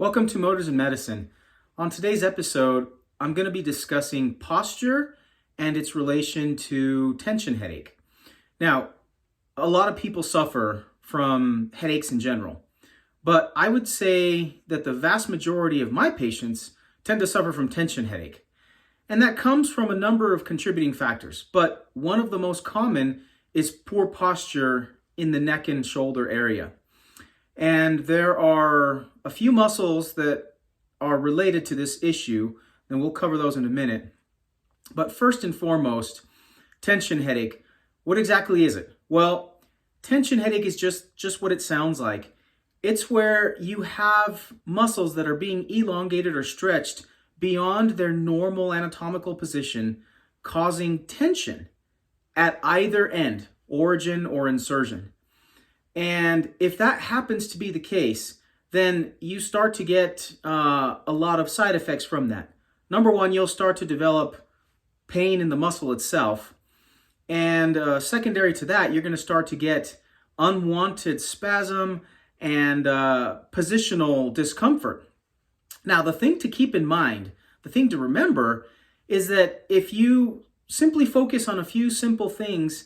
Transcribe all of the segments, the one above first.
Welcome to Motors in Medicine. On today's episode, I'm going to be discussing posture and its relation to tension headache. Now, a lot of people suffer from headaches in general, but I would say that the vast majority of my patients tend to suffer from tension headache. And that comes from a number of contributing factors, but one of the most common is poor posture in the neck and shoulder area. And there are a few muscles that are related to this issue, and we'll cover those in a minute. But first and foremost, tension headache. What exactly is it? Well, tension headache is just what it sounds like. It's where you have muscles that are being elongated or stretched beyond their normal anatomical position, causing tension at either end, origin or insertion. And if that happens to be the case, then you start to get a lot of side effects from that. Number one, you'll start to develop pain in the muscle itself. And secondary to that, you're going to start to get unwanted spasm and positional discomfort. Now, the thing to keep in mind, the thing to remember, is that if you simply focus on a few simple things,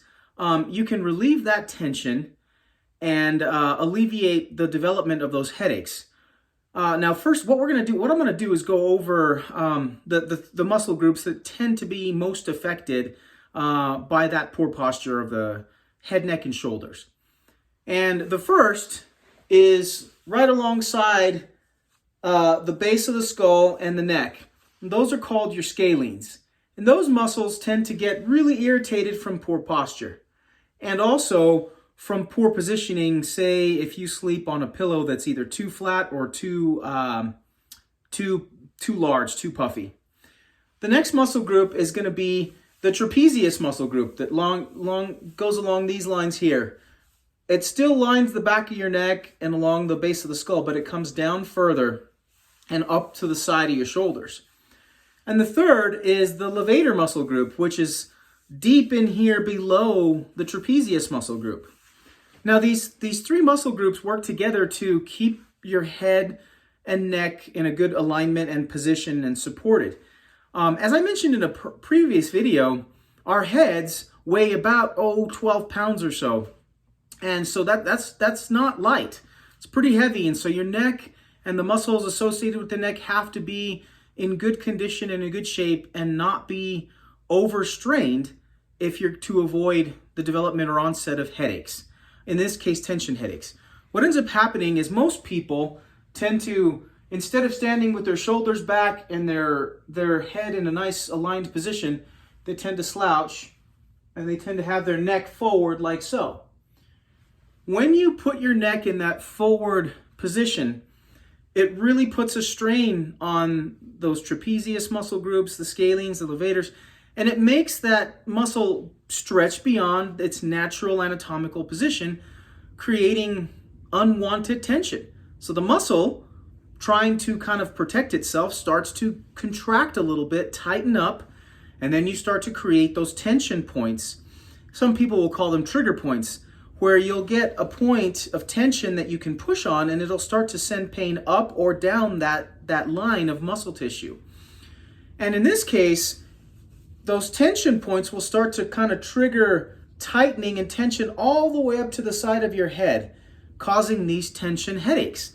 you can relieve that tension and alleviate the development of those headaches. Now, first, what I'm going to do is go over the muscle groups that tend to be most affected by that poor posture of the head, neck, and shoulders. And the first is right alongside the base of the skull and the neck. And those are called your scalenes. And those muscles tend to get really irritated from poor posture. And also from poor positioning, say if you sleep on a pillow that's either too flat or too large, too puffy. The next muscle group is going to be the trapezius muscle group that goes along these lines here. It still lines the back of your neck and along the base of the skull, but it comes down further and up to the side of your shoulders. And the third is the levator muscle group, which is deep in here below the trapezius muscle group. Now, these three muscle groups work together to keep your head and neck in a good alignment and position and supported. As I mentioned in a previous video, our heads weigh about 12 pounds or so. And so that's not light. It's pretty heavy. And so your neck and the muscles associated with the neck have to be in good condition and in good shape and not be overstrained if you're to avoid the development or onset of headaches. In this case, tension headaches. What ends up happening is most people tend to, instead of standing with their shoulders back and their head in a nice aligned position, they tend to slouch and they tend to have their neck forward like so. When you put your neck in that forward position, it really puts a strain on those trapezius muscle groups, the scalenes, the levators, and it makes that muscle stretch beyond its natural anatomical position, creating unwanted tension. So the muscle, trying to kind of protect itself, starts to contract a little bit, tighten up, and then you start to create those tension points. Some people will call them trigger points, where you'll get a point of tension that you can push on, and it'll start to send pain up or down that line of muscle tissue. And in this case, those tension points will start to kind of trigger tightening and tension all the way up to the side of your head, causing these tension headaches.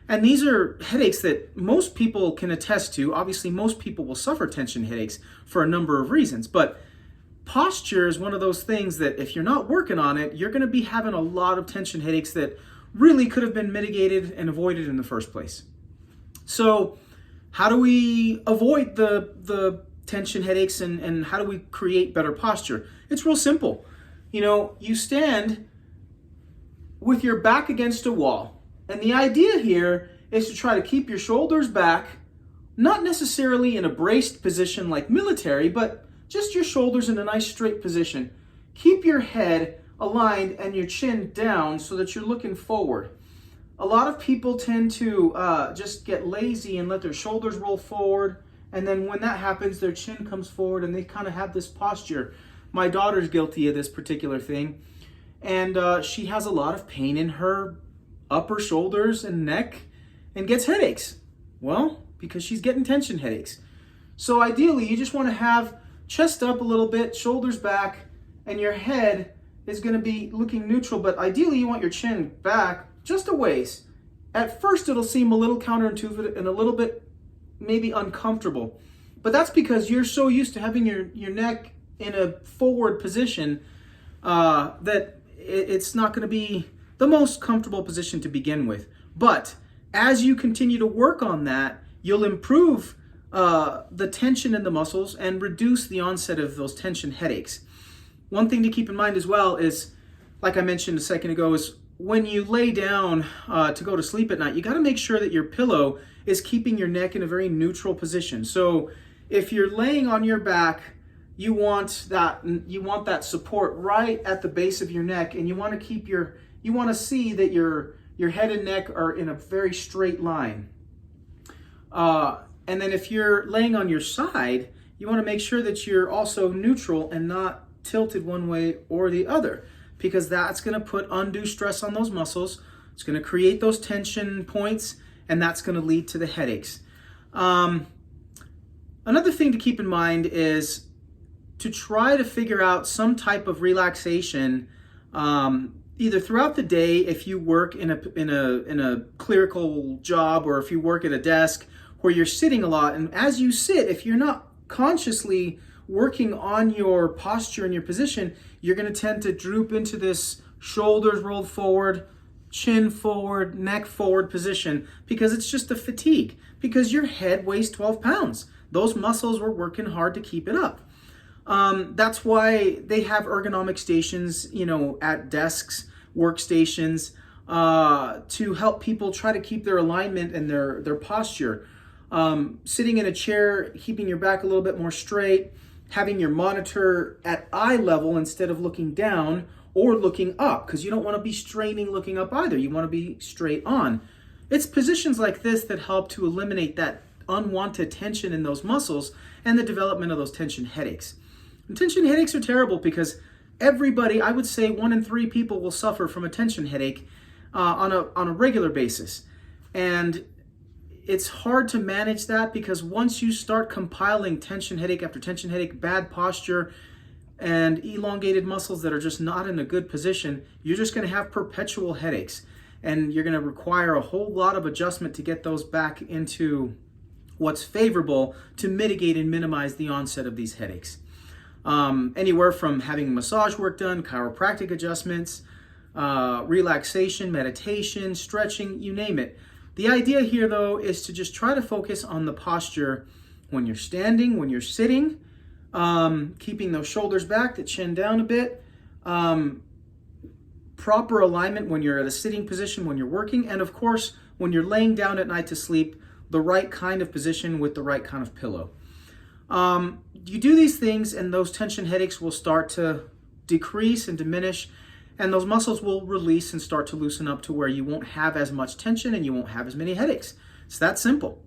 And these are headaches that most people can attest to. Obviously, most people will suffer tension headaches for a number of reasons, but posture is one of those things that if you're not working on it, you're going to be having a lot of tension headaches that really could have been mitigated and avoided in the first place. So how do we avoid the tension headaches and how do we create better posture? It's real simple. You stand with your back against a wall. And the idea here is to try to keep your shoulders back, not necessarily in a braced position like military, but just your shoulders in a nice straight position. Keep your head aligned and your chin down so that you're looking forward. A lot of people tend to just get lazy and let their shoulders roll forward. And then when that happens, their chin comes forward and they kind of have this posture. My daughter's guilty of this particular thing. And she has a lot of pain in her upper shoulders and neck and gets headaches. Well, because she's getting tension headaches. So ideally, you just want to have chest up a little bit, shoulders back, and your head is going to be looking neutral, but ideally you want your chin back just a ways. At first, it'll seem a little counterintuitive and a little bit maybe uncomfortable, but that's because you're so used to having your neck in a forward position that it's not going to be the most comfortable position to begin with. But as you continue to work on that, you'll improve the tension in the muscles and reduce the onset of those tension headaches. One thing to keep in mind as well is, like I mentioned a second ago, is when you lay down to go to sleep at night, you got to make sure that your pillow is keeping your neck in a very neutral position. So if you're laying on your back, you want that support right at the base of your neck, and you want to see that your head and neck are in a very straight line. And then if you're laying on your side, you want to make sure that you're also neutral and not tilted one way or the other, because that's going to put undue stress on those muscles. It's going to create those tension points, and that's going to lead to the headaches. Another thing to keep in mind is to try to figure out some type of relaxation, either throughout the day if you work in a clerical job, or if you work at a desk where you're sitting a lot. And as you sit, if you're not consciously working on your posture and your position, you're going to tend to droop into this shoulders rolled forward, chin forward, neck forward position, because it's just a fatigue, because your head weighs 12 pounds. Those muscles were working hard to keep it up. That's why they have ergonomic stations, at desks, workstations, to help people try to keep their alignment and their posture. Sitting in a chair, keeping your back a little bit more straight, having your monitor at eye level instead of looking down or looking up, because you don't want to be straining looking up either. You want to be straight on. It's positions like this that help to eliminate that unwanted tension in those muscles and the development of those tension headaches. And tension headaches are terrible because everybody, I would say 1 in 3 people will suffer from a tension headache on a regular basis. And it's hard to manage that, because once you start compiling tension headache after tension headache, bad posture, and elongated muscles that are just not in a good position, you're just going to have perpetual headaches. And you're going to require a whole lot of adjustment to get those back into what's favorable to mitigate and minimize the onset of these headaches. Anywhere from having massage work done, chiropractic adjustments, relaxation, meditation, stretching, you name it. The idea here, though, is to just try to focus on the posture when you're standing, when you're sitting, keeping those shoulders back, the chin down a bit, proper alignment when you're at a sitting position, when you're working, and of course, when you're laying down at night to sleep, the right kind of position with the right kind of pillow. You do these things and those tension headaches will start to decrease and diminish, and those muscles will release and start to loosen up to where you won't have as much tension and you won't have as many headaches. It's that simple.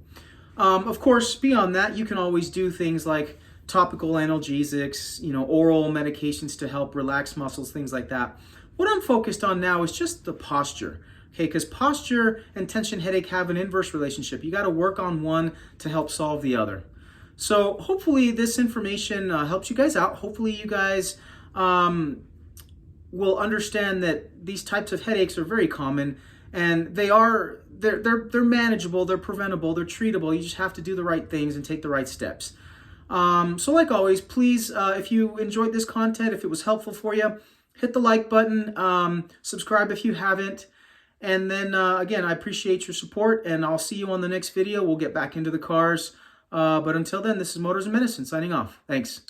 Of course, beyond that, you can always do things like topical analgesics, oral medications to help relax muscles, things like that. What I'm focused on now is just the posture. Okay, because posture and tension headache have an inverse relationship. You got to work on one to help solve the other. So hopefully this information helps you guys out. Hopefully you guys will understand that these types of headaches are very common, and they're manageable, they're preventable, they're treatable. You just have to do the right things and take the right steps. So like always, please, if you enjoyed this content, if it was helpful for you, hit the like button, subscribe if you haven't. And then again, I appreciate your support, and I'll see you on the next video. We'll get back into the cars. But until then, this is Motors and Medicine signing off. Thanks.